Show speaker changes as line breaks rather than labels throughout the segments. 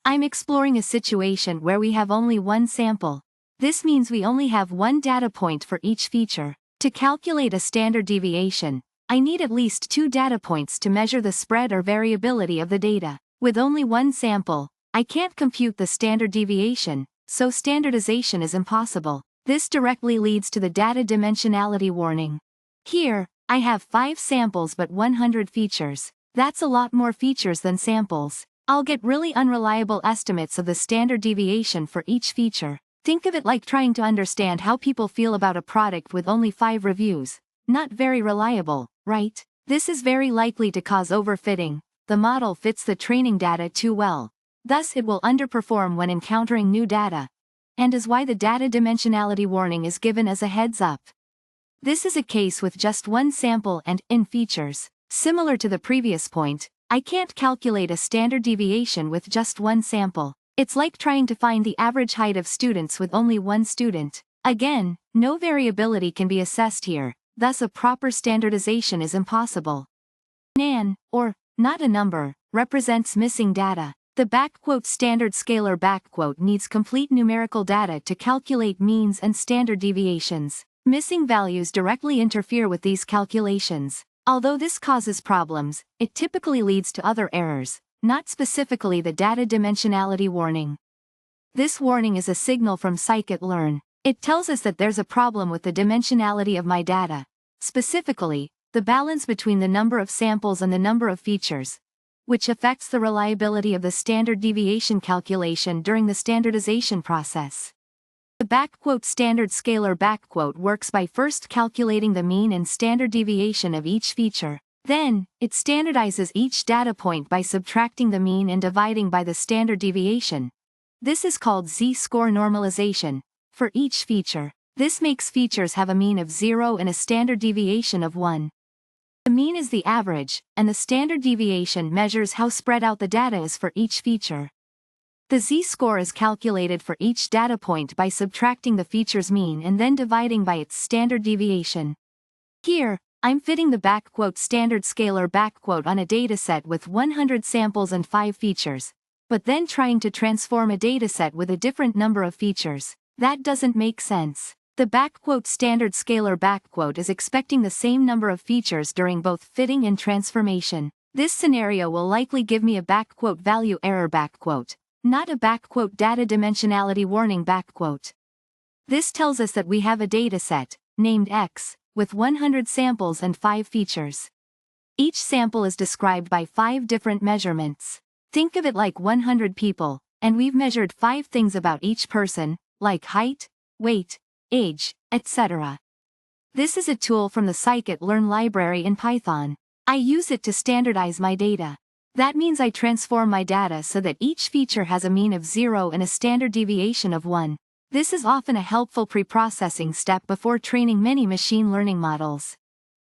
I'm exploring a situation where we have only one sample. This means we only have one data point for each feature. To calculate a standard deviation, I need at least 2 data points to measure the spread or variability of the data. With only one sample, I can't compute the standard deviation, so standardization is impossible. This directly leads to the data dimensionality warning. Here, I have 5 samples but 100 features. That's a lot more features than samples. I'll get really unreliable estimates of the standard deviation for each feature. Think of it like trying to understand how people feel about a product with only 5 reviews. Not very reliable, right? This is very likely to cause overfitting. The model fits the training data too well. Thus it will underperform when encountering new data. And is why the data dimensionality warning is given as a heads up. This is a case with just one sample and in features. Similar to the previous point, I can't calculate a standard deviation with just one sample. It's like trying to find the average height of students with only one student. Again, no variability can be assessed here, thus a proper standardization is impossible. Nan, or not a number, represents missing data. The standard scalar needs complete numerical data to calculate means and standard deviations. Missing values directly interfere with these calculations. Although this causes problems, it typically leads to other errors, not specifically the data dimensionality warning. This warning is a signal from sklearn. It tells us that there's a problem with the dimensionality of my data. Specifically, the balance between the number of samples and the number of features, which affects the reliability of the standard deviation calculation during the standardization process. The standard scalar works by first calculating the mean and standard deviation of each feature. Then, it standardizes each data point by subtracting the mean and dividing by the standard deviation. This is called z-score normalization. For each feature, this makes features have a mean of 0 and a standard deviation of 1. The mean is the average, and the standard deviation measures how spread out the data is for each feature. The z-score is calculated for each data point by subtracting the feature's mean and then dividing by its standard deviation. Here, I'm fitting the standard scalar on a dataset with 100 samples and 5 features, but then trying to transform a dataset with a different number of features. That doesn't make sense. The standard scalar is expecting the same number of features during both fitting and transformation. This scenario will likely give me a value error not a data dimensionality warning This tells us that we have a dataset, named X, with 100 samples and 5 features. Each sample is described by 5 different measurements. Think of it like 100 people, and we've measured 5 things about each person, like height, weight, age, etc. This is a tool from the sklearn library in Python. I use it to standardize my data. That means I transform my data so that each feature has a mean of 0 and a standard deviation of 1. This is often a helpful pre-processing step before training many machine learning models.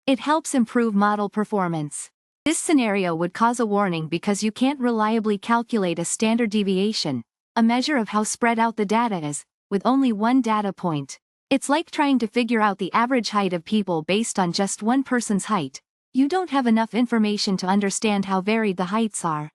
It helps improve model performance. This scenario would cause a warning because you can't reliably calculate a standard deviation, a measure of how spread out the data is, with only one data point. It's like trying to figure out the average height of people based on just one person's height. You don't have enough information to understand how varied the heights are.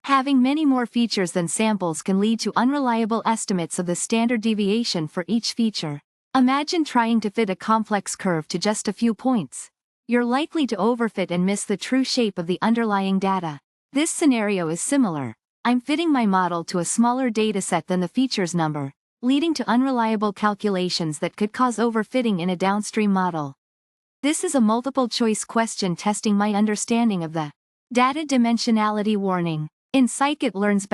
Having many more features than samples can lead to unreliable estimates of the standard deviation for each feature. Imagine trying to fit a complex curve to just a few points. You're likely to overfit and miss the true shape of the underlying data. This scenario is similar. I'm fitting my model to a smaller dataset than the features number, leading to unreliable calculations that could cause overfitting in a downstream model. This is a multiple-choice question testing my understanding of the data dimensionality warning. In sklearn's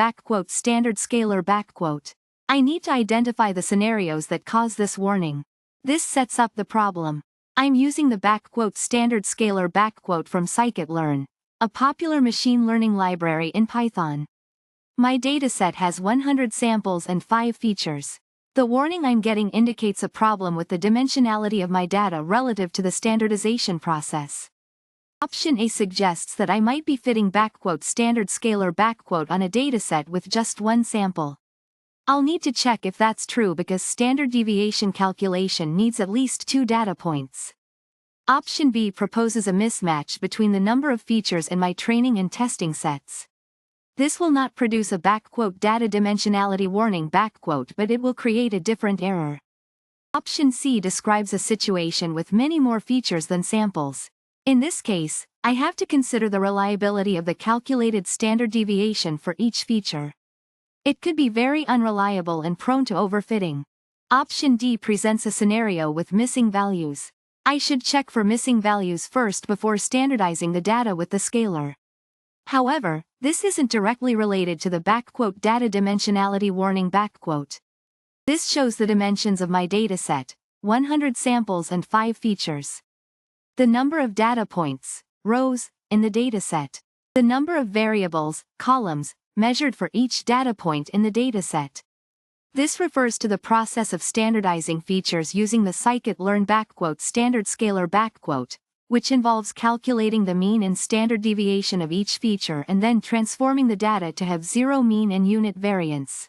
standard scalar I need to identify the scenarios that cause this warning. This sets up the problem. I'm using the standard scalar from sklearn, a popular machine learning library in Python. My dataset has 100 samples and 5 features. The warning I'm getting indicates a problem with the dimensionality of my data relative to the standardization process. Option A suggests that I might be fitting standard scalar on a dataset with just one sample. I'll need to check if that's true because standard deviation calculation needs at least 2 data points. Option B proposes a mismatch between the number of features in my training and testing sets. This will not produce a "data dimensionality warning" but it will create a different error. Option C describes a situation with many more features than samples. In this case, I have to consider the reliability of the calculated standard deviation for each feature. It could be very unreliable and prone to overfitting. Option D presents a scenario with missing values. I should check for missing values first before standardizing the data with the scaler. However, this isn't directly related to the "data dimensionality warning". This shows the dimensions of my dataset, 100 samples and 5 features. The number of data points, rows, in the dataset. The number of variables, columns, measured for each data point in the dataset. This refers to the process of standardizing features using the scikit-learn standard scaler which involves calculating the mean and standard deviation of each feature and then transforming the data to have zero mean and unit variance.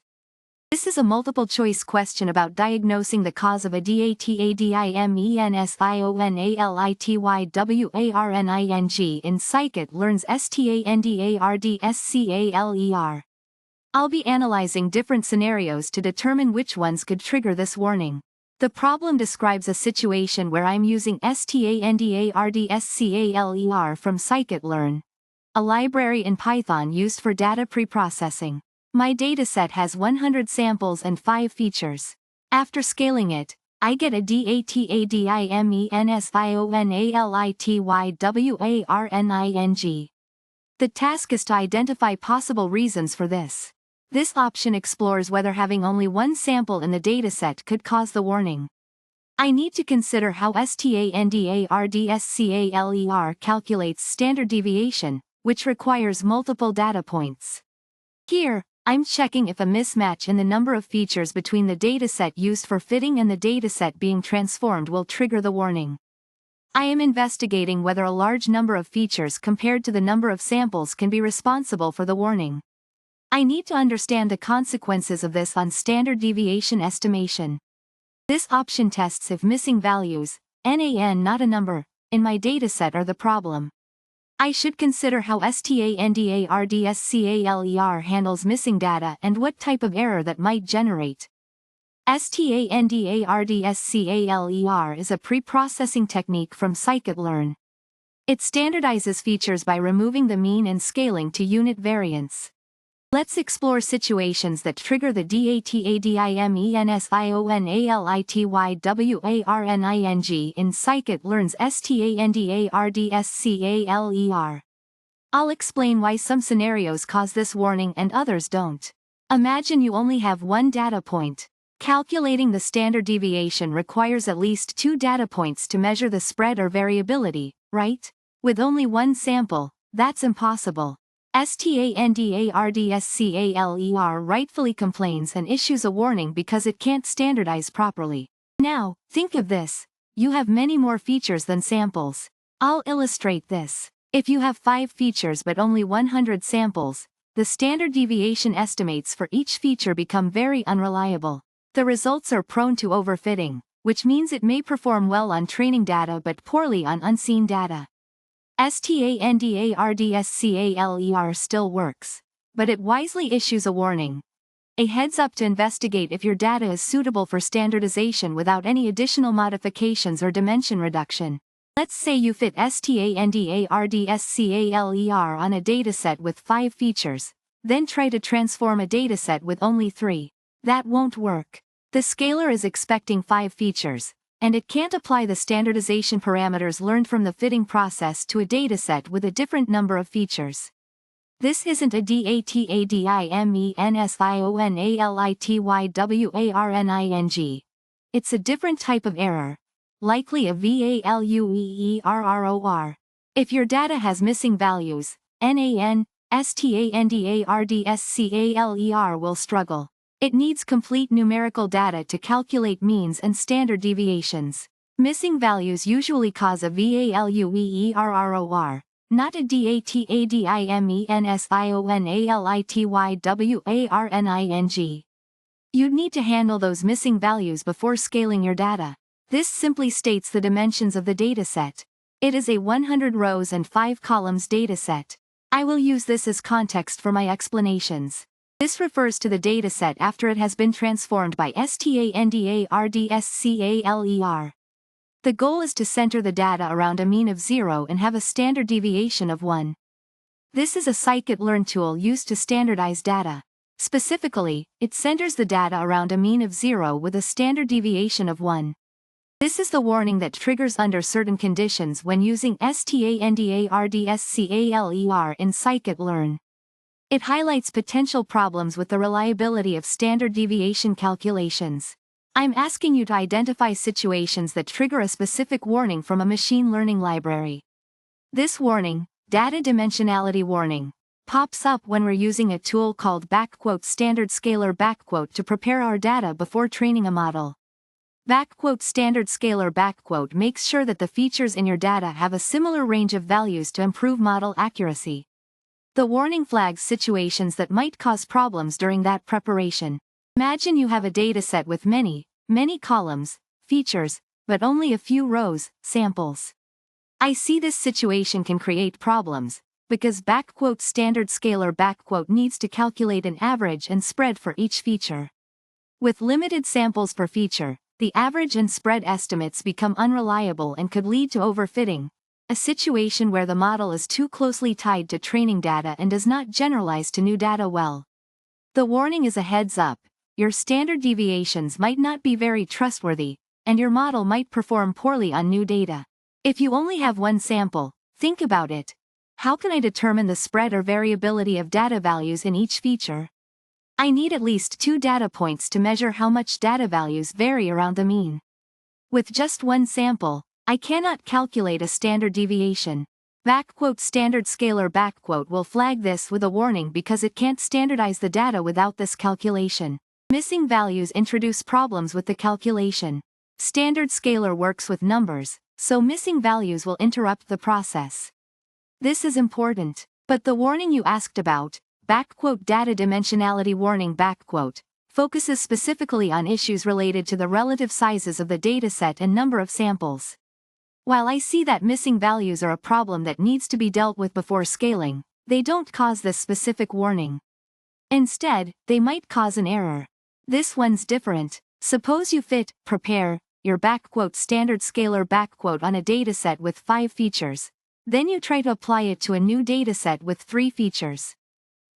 This is a multiple-choice question about diagnosing the cause of a DataDimensionalityWarning in scikit-learn's STANDARDSCALER. I'll be analyzing different scenarios to determine which ones could trigger this warning. The problem describes a situation where I'm using STANDARDSCALER from scikit-learn, a library in Python used for data preprocessing. My dataset has 100 samples and 5 features. After scaling it, I get a DataDimensionalityWarning. The task is to identify possible reasons for this. This option explores whether having only one sample in the dataset could cause the warning. I need to consider how STANDARDSCALER calculates standard deviation, which requires multiple data points. Here, I'm checking if a mismatch in the number of features between the dataset used for fitting and the dataset being transformed will trigger the warning. I am investigating whether a large number of features compared to the number of samples can be responsible for the warning. I need to understand the consequences of this on standard deviation estimation. This option tests if missing values, NaN not a number, in my dataset are the problem. I should consider how STANDARDSCALER handles missing data and what type of error that might generate. STANDARDSCALER is a pre-processing technique from scikit-learn. It standardizes features by removing the mean and scaling to unit variance. Let's explore situations that trigger the DataDimensionalityWarning in scikit-learn's STANDARDSCALER. I'll explain why some scenarios cause this warning and others don't. Imagine you only have one data point. Calculating the standard deviation requires at least 2 data points to measure the spread or variability, right? With only one sample, that's impossible. STANDARDSCALER rightfully complains and issues a warning because it can't standardize properly. Now, think of this. You have many more features than samples. I'll illustrate this. If you have 5 features but only 100 samples, the standard deviation estimates for each feature become very unreliable. The results are prone to overfitting, which means it may perform well on training data but poorly on unseen data. STANDARDSCALER still works, but it wisely issues a warning. A heads up to investigate if your data is suitable for standardization without any additional modifications or dimension reduction. Let's say you fit STANDARDSCALER on a dataset with 5 features, then try to transform a dataset with only 3. That won't work. The scaler is expecting 5 features, and it can't apply the standardization parameters learned from the fitting process to a dataset with a different number of features. This isn't a DataDimensionalityWarning. It's a different type of error, likely a VALUEERROR. If your data has missing values, NaN, STANDARDSCALER will struggle. It needs complete numerical data to calculate means and standard deviations. Missing values usually cause a VALUEERROR, not a DataDimensionalityWarning. You'd need to handle those missing values before scaling your data. This simply states the dimensions of the dataset. It is a 100 rows and 5 columns dataset. I will use this as context for my explanations. This refers to the dataset after it has been transformed by STANDARDSCALER. The goal is to center the data around a mean of 0 and have a standard deviation of 1. This is a scikit-learn tool used to standardize data. Specifically, it centers the data around a mean of 0 with a standard deviation of 1. This is the warning that triggers under certain conditions when using STANDARDSCALER in scikit-learn. It highlights potential problems with the reliability of standard deviation calculations. I'm asking you to identify situations that trigger a specific warning from a machine learning library. This warning, DataDimensionalityWarning, pops up when we're using a tool called standard scalar to prepare our data before training a model. Standard scalar makes sure that the features in your data have a similar range of values to improve model accuracy. The warning flags situations that might cause problems during that preparation. Imagine you have a dataset with many columns, features, but only a few rows, samples. I see this situation can create problems, because standard scalar needs to calculate an average and spread for each feature. With limited samples per feature, the average and spread estimates become unreliable and could lead to overfitting, a situation where the model is too closely tied to training data and does not generalize to new data well. The warning is a heads up. Your standard deviations might not be very trustworthy, and your model might perform poorly on new data. If you only have one sample, think about it. How can I determine the spread or variability of data values in each feature? I need at least 2 data points to measure how much data values vary around the mean. With just one sample, I cannot calculate a standard deviation. Standard scalar will flag this with a warning because it can't standardize the data without this calculation. Missing values introduce problems with the calculation. Standard scalar works with numbers, so missing values will interrupt the process. This is important, but the warning you asked about, DataDimensionalityWarning focuses specifically on issues related to the relative sizes of the dataset and number of samples. While I see that missing values are a problem that needs to be dealt with before scaling, they don't cause this specific warning. Instead, they might cause an error. This one's different. Suppose you prepare your standard scalar on a dataset with 5 features. Then you try to apply it to a new dataset with 3 features.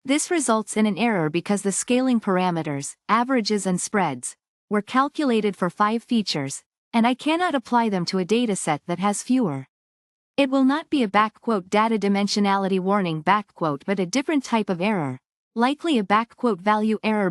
This results in an error because the scaling parameters, averages and spreads, were calculated for 5 features, and I cannot apply them to a dataset that has fewer. It will not be a DataDimensionalityWarning but a different type of error, likely a value error